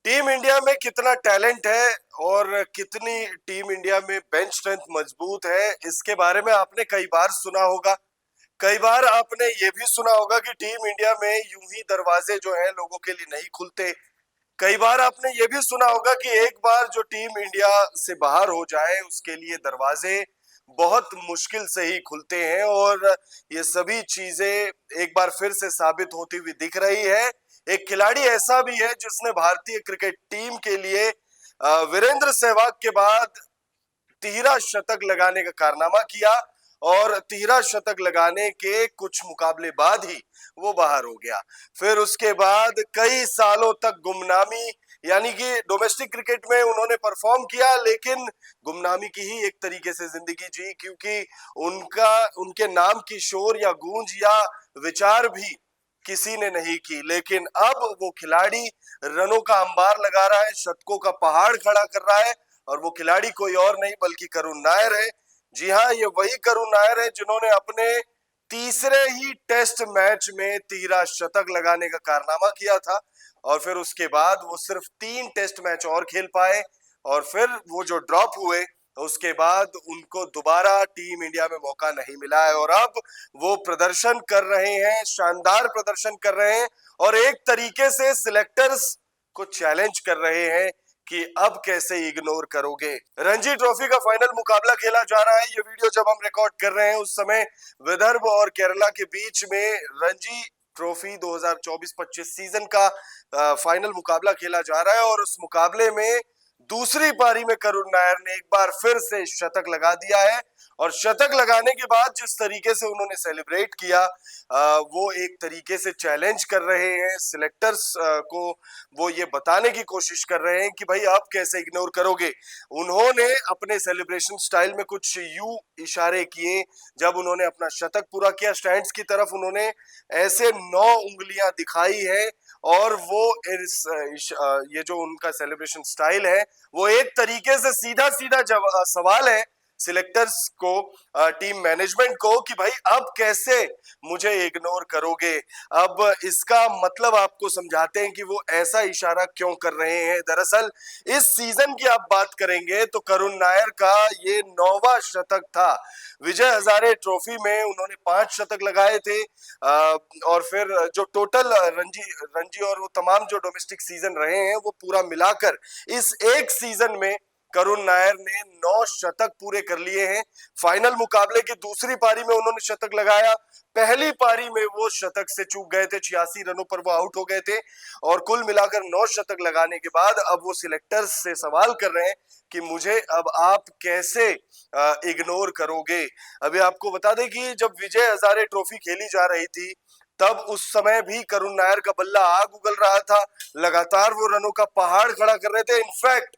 Team India में कितना talent है और कितनी टीम इंडिया में बेंच स्ट्रेंथ मजबूत है, इसके बारे में आपने कई बार सुना होगा। कई बार आपने ये भी सुना होगा कि टीम इंडिया में यूं ही दरवाजे जो हैं लोगों के लिए नहीं खुलते। कई बार आपने ये भी सुना होगा कि एक बार जो टीम इंडिया से बाहर हो जाए उसके लिए दरवाजे बहुत मुश्किल से ही खुलते हैं और ये सभी चीजें एक बार फिर से साबित होती हुई दिख रही है। एक खिलाड़ी ऐसा भी है जिसने भारतीय क्रिकेट टीम के लिए वीरेंद्र सहवाग के बाद तिहरा शतक लगाने का कारनामा किया और तिहरा शतक लगाने के कुछ मुकाबले बाद ही वो बाहर हो गया। फिर उसके बाद कई सालों तक गुमनामी, यानी कि डोमेस्टिक क्रिकेट में उन्होंने परफॉर्म किया लेकिन गुमनामी की ही एक तरीके से जिंदगी जी, क्योंकि उनका उनके नाम की शोर या गूंज या विचार भी किसी ने नहीं की। लेकिन अब वो खिलाड़ी रनों का अंबार लगा रहा है, शतकों का पहाड़ खड़ा कर रहा है और वो खिलाड़ी कोई और नहीं बल्कि करुण नायर है। जी हाँ, ये वही करुण नायर है जिन्होंने अपने तीसरे ही टेस्ट मैच में तिहरा शतक लगाने का कारनामा किया था और फिर उसके बाद वो सिर्फ 3 टेस्ट मैच और खेल पाए और फिर वो जो ड्रॉप हुए उसके बाद उनको दोबारा टीम इंडिया में मौका नहीं मिला है और अब वो प्रदर्शन कर रहे हैं, शानदार प्रदर्शन कर रहे हैं और एक तरीके से सिलेक्टर्स को चैलेंज कर रहे हैं कि अब कैसे इग्नोर करोगे। रणजी ट्रॉफी का फाइनल मुकाबला खेला जा रहा है। ये वीडियो जब हम रिकॉर्ड कर रहे हैं उस समय विदर्भ और केरला के बीच में रणजी ट्रॉफी 2024-25 सीजन का फाइनल मुकाबला खेला जा रहा है और उस मुकाबले में दूसरी पारी में करुण नायर ने एक बार फिर से शतक लगा दिया है और शतक लगाने के बाद जिस तरीके से उन्होंने सेलिब्रेट किया, वो एक तरीके से चैलेंज कर रहे हैं सिलेक्टर्स को। वो ये बताने की कोशिश कर रहे हैं कि भाई आप कैसे इग्नोर करोगे। उन्होंने अपने सेलिब्रेशन स्टाइल में कुछ यू इशारे किए जब उन्होंने अपना शतक पूरा किया। स्टैंड्स की तरफ उन्होंने ऐसे 9 उंगलियां दिखाई है और वो ये जो उनका सेलिब्रेशन स्टाइल है वो एक तरीके से सीधा सीधा सवाल है सिलेक्टर्स को, टीम मैनेजमेंट को, कि भाई अब कैसे मुझे इग्नोर करोगे। अब इसका मतलब आपको समझाते हैं कि वो ऐसा इशारा क्यों कर रहे हैं। दरअसल इस सीजन की आप बात करेंगे तो करुण नायर का ये 9वां शतक था। विजय हजारे ट्रॉफी में उन्होंने 5 शतक लगाए थे और फिर जो टोटल रणजी रणजी और वो तमाम जो डोमेस्टिक सीजन रहे हैं वो पूरा मिलाकर इस एक सीजन में करुण नायर ने 9 शतक पूरे कर लिए हैं। फाइनल मुकाबले की दूसरी पारी में उन्होंने शतक लगाया। पहली पारी में वो शतक से चूक गए थे, 86 रनों पर वो आउट हो गए थे और कुल मिलाकर 9 शतक लगाने के बाद अब वो सिलेक्टर्स से सवाल कर रहे हैं कि मुझे अब आप कैसे इग्नोर करोगे। अभी आपको बता दें कि जब विजय हजारे ट्रॉफी खेली जा रही थी तब उस समय भी करुण नायर का बल्ला आग उगल रहा था। लगातार वो रनों का पहाड़ खड़ा कर रहे थे। इनफैक्ट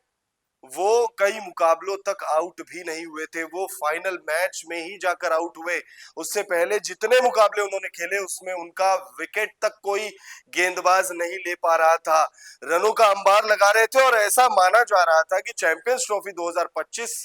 वो कई मुकाबलों तक आउट भी नहीं हुए थे, वो फाइनल मैच में ही जाकर आउट हुए। उससे पहले जितने मुकाबले उन्होंने खेले उसमें उनका विकेट तक कोई गेंदबाज नहीं ले पा रहा था। रनों का अंबार लगा रहे थे और ऐसा माना जा रहा था कि चैंपियंस ट्रॉफी 2025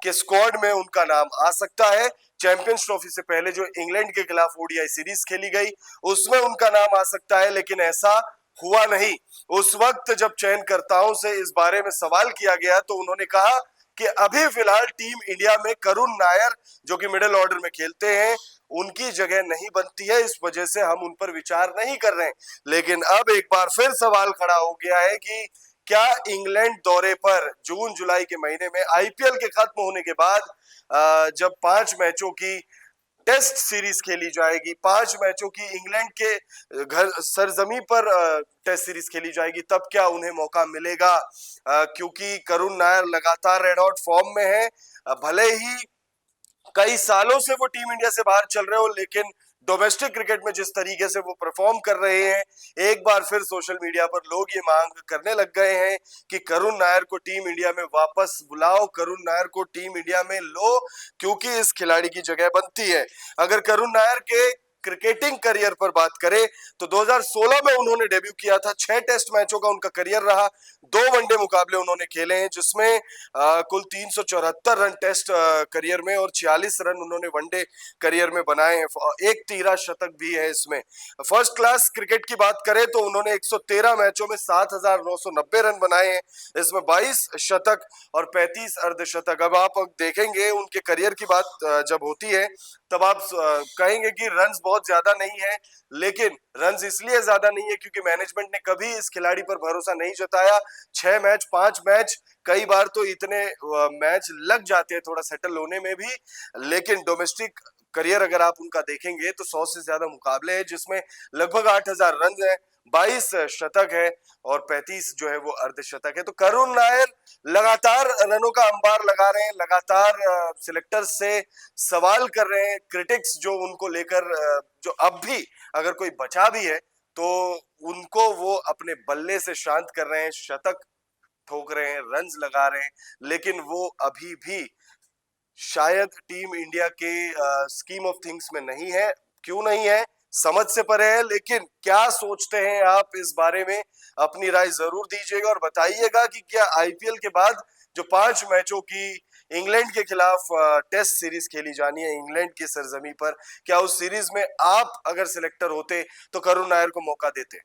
के स्क्वाड में उनका नाम आ सकता है। चैंपियंस ट्रॉफी से पहले जो इंग्लैंड के खिलाफ ओडीआई सीरीज खेली गई उसमें उनका नाम आ सकता है, लेकिन ऐसा हुआ नहीं। उस वक्त जब चयनकर्ताओं से इस बारे में सवाल किया गया तो उन्होंने कहा कि अभी फिलहाल टीम इंडिया में करुण नायर जो कि मिडिल ऑर्डर में खेलते हैं उनकी जगह नहीं बनती है, इस वजह से हम उन पर विचार नहीं कर रहे हैं। लेकिन अब एक बार फिर सवाल खड़ा हो गया है कि क्या इंग्लैंड दौरे पर जून जुलाई के महीने में आईपीएल के खत्म होने के बाद जब 5 मैचों की टेस्ट सीरीज खेली जाएगी, 5 मैचों की इंग्लैंड के घर सरजमी पर टेस्ट सीरीज खेली जाएगी, तब क्या उन्हें मौका मिलेगा? क्योंकि करुण नायर लगातार रेड हॉट फॉर्म में है। भले ही कई सालों से वो टीम इंडिया से बाहर चल रहे हो लेकिन डोमेस्टिक क्रिकेट में जिस तरीके से वो परफॉर्म कर रहे हैं, एक बार फिर सोशल मीडिया पर लोग ये मांग करने लग गए हैं कि करुण नायर को टीम इंडिया में वापस बुलाओ, करुण नायर को टीम इंडिया में लो, क्योंकि इस खिलाड़ी की जगह बनती है। अगर करुण नायर के क्रिकेटिंग करियर पर बात करें तो 2016 में उन्होंने डेब्यू किया था। 6 टेस्ट मैचों का उनका करियर रहा, 2 वनडे मुकाबले उन्होंने खेले हैं जिसमें कुल 374 रन टेस्ट करियर में और 46 रन उन्होंने वनडे करियर में बनाए हैं। एक तिहरा शतक भी है इसमें। फर्स्ट क्लास क्रिकेट की बात करें तो उन्होंने 113 मैचों में 7,990 रन बनाए हैं, इसमें 22 शतक और 35 अर्धशतक। अब आप देखेंगे उनके करियर की बात जब होती है तब आप कहेंगे कि रन्स बहुत ज्यादा नहीं है, लेकिन रन्स इसलिए ज्यादा नहीं है क्योंकि मैनेजमेंट ने कभी इस खिलाड़ी पर भरोसा नहीं जताया। 6 मैच 5 मैच, कई बार तो इतने मैच लग जाते हैं थोड़ा सेटल होने में भी, लेकिन डोमेस्टिक करियर अगर आप उनका देखेंगे तो 100 से ज्यादा मुकाबले हैं जिसमें लगभग 8,000 रन है, 22 शतक है और 35 जो है वो अर्धशतक है। तो करुण नायर लगातार रनों का अंबार लगा रहे हैं, लगातार सिलेक्टर्स से सवाल कर रहे हैं, क्रिटिक्स जो उनको लेकर जो अब भी अगर कोई बचा भी है तो उनको वो अपने बल्ले से शांत कर रहे हैं, शतक ठोक रहे हैं, रन्स लगा रहे हैं, लेकिन वो अभी भी शायद टीम इंडिया के स्कीम ऑफ थिंग्स में नहीं है। क्यों नहीं है, समझ से परे है, लेकिन क्या सोचते हैं आप इस बारे में, अपनी राय जरूर दीजिएगा और बताइएगा कि क्या आईपीएल के बाद जो 5 मैचों की इंग्लैंड के खिलाफ टेस्ट सीरीज खेली जानी है इंग्लैंड की सरजमी पर, क्या उस सीरीज में आप अगर सिलेक्टर होते तो करुण नायर को मौका देते?